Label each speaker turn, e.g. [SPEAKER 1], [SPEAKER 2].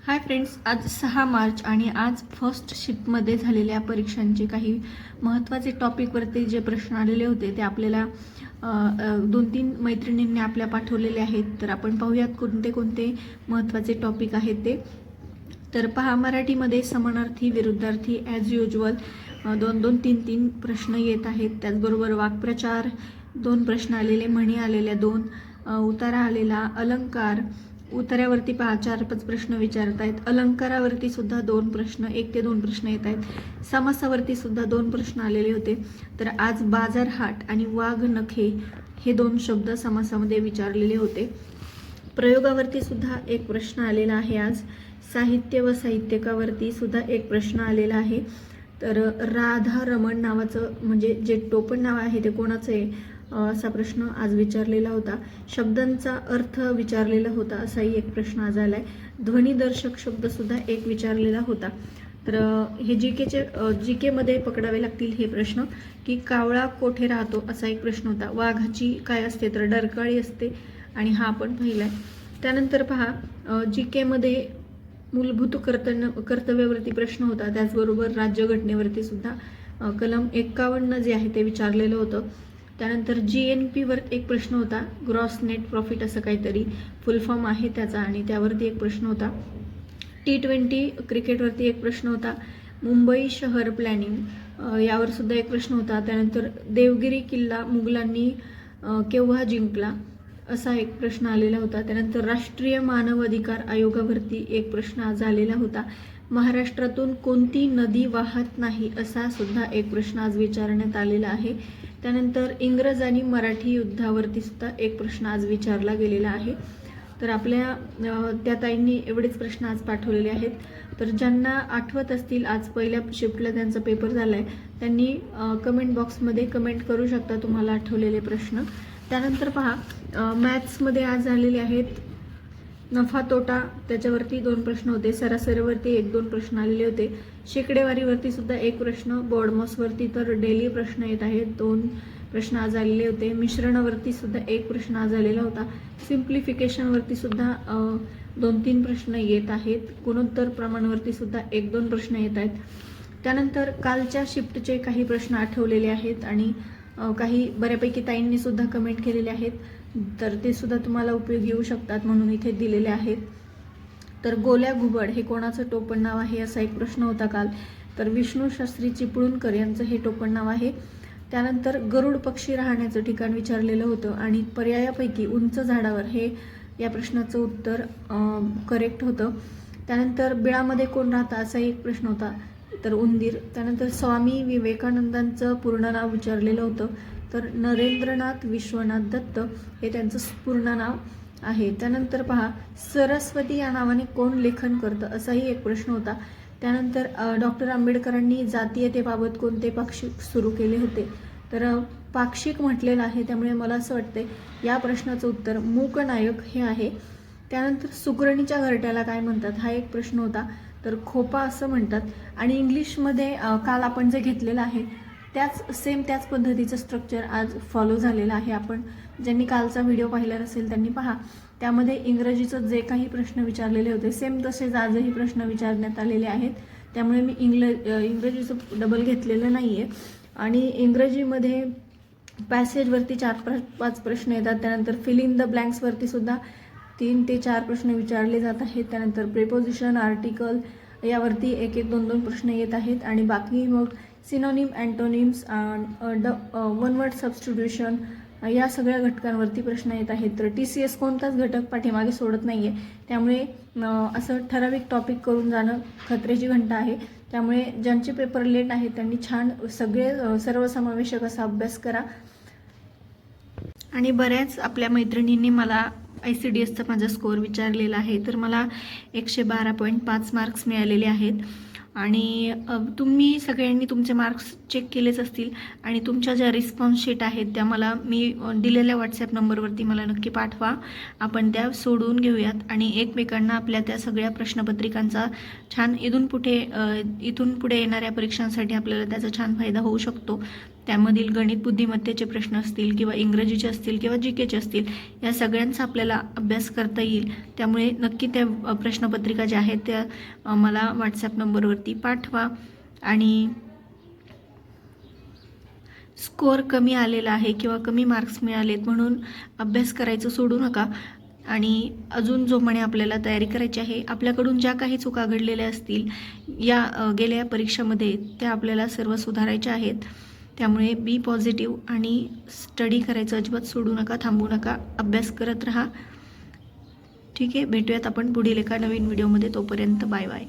[SPEAKER 1] Hi friends, आज 6 मार्च आणि आज फर्स्ट शिफ्टमध्ये झालेल्या परीक्षांचे काही महत्त्वाचे टॉपिकवरती जे प्रश्न आलेले होते ते आपल्याला 2-3 मैत्रिणींनी आपल्या पाठवलेले आहेत. तर आपण पाहूयात कोणते कोणते महत्त्वाचे टॉपिक आहेत ते. तर पहा, मराठीमध्ये समानार्थी विरुद्धार्थी ॲज युजल 2-2, 3-3 प्रश्न येत आहेत. त्याचबरोबर वाक्प्रचार 2 प्रश्न आलेले, म्हणी आलेल्या 2, उतारा आलेला, अलंकार उतार्यावरती पहा 4-5 प्रश्न विचारत आहेत. अलंकारावरती सुद्धा 2 प्रश्न, 1 ते 2 प्रश्न येत आहेत. समासावरती सुद्धा 2 प्रश्न आलेले होते. तर आज बाजारहाट आणि वाघ नखे हे 2 शब्द समासामध्ये विचारलेले होते. प्रयोगावरती सुद्धा 1 प्रश्न आलेला आहे. आज साहित्य व साहित्यकावरती सुद्धा 1 प्रश्न आलेला आहे. तर राधा रमण नावाचं म्हणजे जे टोपण नाव आहे ते कोणाचं आहे असा प्रश्न आज विचारलेला होता. शब्दांचा अर्थ विचारलेला होता असाही 1 प्रश्न आज आलाय. ध्वनिदर्शक शब्द सुद्धा 1 विचारलेला होता. तर हे जी केमध्ये पकडावे लागतील हे प्रश्न की कावळा कोठे राहतो असा 1 प्रश्न होता. वाघाची काय असते तर डरकाळी असते आणि हा आपण पाहिलाय. त्यानंतर पहा जी केमध्ये मूलभूत कर्तव्यावरती प्रश्न होता. त्याचबरोबर राज्यघटनेवरती सुद्धा कलम 51 जे आहे ते विचारलेलं होतं. त्यानंतर GNP वर 1 प्रश्न होता. ग्रॉस नेट प्रॉफिट असं काहीतरी फुल फॉर्म आहे त्याचा आणि त्यावरती 1 प्रश्न होता. T20 क्रिकेटवरती 1 प्रश्न होता. मुंबई शहर प्लॅनिंग यावर सुद्धा 1 प्रश्न होता. त्यानंतर देवगिरी किल्ला मुघलांनी केव्हा जिंकला असा 1 प्रश्न आलेला होता. त्यानंतर राष्ट्रीय मानव अधिकार आयोगावरती 1 प्रश्न आज आलेला होता. महाराष्ट्रातून कोणती नदी वाहत नाही असा सुद्धा 1 प्रश्न आज विचारण्यात आलेला आहे. त्यानंतर इंग्रज आणि मराठी युद्धावरती सुद्धा 1 प्रश्न आज विचारला गेलेला आहे. तर आपल्या त्या ताईंनी एवढेच प्रश्न आज पाठवलेले आहेत. तर ज्यांना आठवत असतील आज पहिल्या शिफ्टला त्यांचा पेपर झाला आहे त्यांनी कमेंट बॉक्समध्ये कमेंट करू शकता तुम्हाला आठवलेले प्रश्न. त्यानंतर पहा मॅथ्समध्ये आज आलेले आहेत. नफा तोटा त्याच्यावरती 2 प्रश्न होते. सरासरीवरती 1-2 प्रश्न आलेले होते. शेकडेवारीवरती सुद्धा 1 प्रश्न. बोर्डमॉसवरती तर डेली प्रश्न येत आहेत. 2 प्रश्न आज आलेले होते. मिश्रणावरती सुद्धा 1 प्रश्न आज आलेला होता. सिम्प्लिफिकेशनवरती सुद्धा 2-3 प्रश्न येत आहेत. गुणोत्तर प्रमाणावरती सुद्धा 1-2 प्रश्न येत आहेत. त्यानंतर कालच्या शिफ्टचे काही प्रश्न आठवलेले आहेत आणि काही बऱ्यापैकी ताईंनी सुद्धा कमेंट केलेले आहेत. तर ते सुद्धा तुम्हाला उपयोगी येऊ शकतात म्हणून इथे दिलेले आहेत. तर गोल्या घुबड हे कोणाचं टोपण नाव आहे असा 1 प्रश्न होता काल. तर विष्णू शास्त्री चिपळूणकर यांचं हे टोपण नाव आहे. त्यानंतर गरुड पक्षी राहण्याचं ठिकाण विचारलेलं होतं आणि पर्यायापैकी उंच झाडावर हे या प्रश्नाचं उत्तर करेक्ट होतं. त्यानंतर बिळामध्ये कोण राहतं असा 1 प्रश्न होता तर उंदीर. त्यानंतर स्वामी विवेकानंदांचं पूर्ण नाव विचारलेलं होतं तर नरेंद्रनाथ विश्वनाथ दत्त हे त्यांचं पूर्ण नाव आहे. त्यानंतर पहा सरस्वती या नावाने कोण लेखन करतं असाही 1 प्रश्न होता. त्यानंतर डॉक्टर आंबेडकरांनी जातीयतेबाबत कोणते पाक्षिक सुरू केले होते तर पाक्षिक म्हटलेलं आहे त्यामुळे मला असं वाटतंय या प्रश्नाचं उत्तर मूकनायक हे आहे. त्यानंतर सुगरणीच्या घरट्याला काय म्हणतात हा 1 प्रश्न होता तर खोपा असं म्हणतात. आणि इंग्लिशमध्ये काल आपण जे घेतलेलं आहे त्याच पद्धतीचं स्ट्रक्चर आज फॉलो झालेलं आहे. आपण ज्यांनी कालचा व्हिडिओ पाहिला नसेल त्यांनी पहा. त्यामध्ये इंग्रजीचं जे काही प्रश्न विचारलेले होते सेम तसेच आजही प्रश्न विचारण्यात आलेले आहेत. त्यामुळे मी इंग्रजीचं डबल घेतलेलं नाही आहे. आणि इंग्रजीमध्ये पॅसेजवरती 4-5 प्रश्न येतात. त्यानंतर फिल इन द ब्लँक्सवरती सुद्धा 3 ते 4 प्रश्न विचारले जात आहेत. त्यानंतर प्रिपोजिशन आर्टिकल यावरती 1-1, 2-2 प्रश्न येत आहेत. आणि बाकी मग synonym antonyms one word substitution या सगळ्या घटकांवरती प्रश्न येत आहेत. तर TCS कोणताच घटक पाठीमागे सोडत नाही आहे. त्यामुळे असं ठराविक टॉपिक करून जाणं खतरेची घंटा आहे. त्यामुळे ज्यांचे पेपर लेट आहेत त्यांनी छान सर्वसमावेशक असा अभ्यास करा. आणि बऱ्याच आपल्या मैत्रिणींनी मला ICDSचा माझा स्कोअर विचारलेला आहे तर मला 112.5 मार्क्स मिळालेले आहेत. आणि तुम्ही सगळ्यांनी तुमचे मार्क्स चेक केलेच असतील आणि तुमच्या ज्या रिस्पॉन्स शीट आहेत त्या मला मी दिलेल्या WhatsApp नंबरवरती मला नक्की पाठवा. आपण त्या सोडवून घेऊयात आणि एकमेकांना आपल्या त्या सगळ्या प्रश्नपत्रिकांचा छान इथून पुढे येणाऱ्या परीक्षांसाठी आपल्याला त्याचा छान फायदा होऊ शकतो. त्यामधील गणित बुद्धिमत्तेचे प्रश्न असतील किंवा इंग्रजीचे असतील किंवा जी केचे असतील, या सगळ्यांचा आपल्याला अभ्यास करता येईल. त्यामुळे नक्की त्या प्रश्नपत्रिका ज्या आहेत त्या मला व्हॉट्सॲप नंबरवरती पाठवा. आणि स्कोअर कमी आलेला आहे किंवा कमी मार्क्स मिळालेत म्हणून अभ्यास करायचं सोडू नका. आणि अजून जो म्हणे आपल्याला तयारी करायची आहे, आपल्याकडून ज्या काही चुका घडलेल्या असतील या गेल्या परीक्षामध्ये, त्या आपल्याला सर्व सुधारायच्या आहेत. त्यामुळे बी पॉझिटिव्ह आणि स्टडी करायचं अजिबात सोडू नका, थांबू नका, अभ्यास करत राहा. ठीक आहे, भेटूयात आपण पुढील एका नवीन व्हिडिओमध्ये. तोपर्यंत बाय बाय.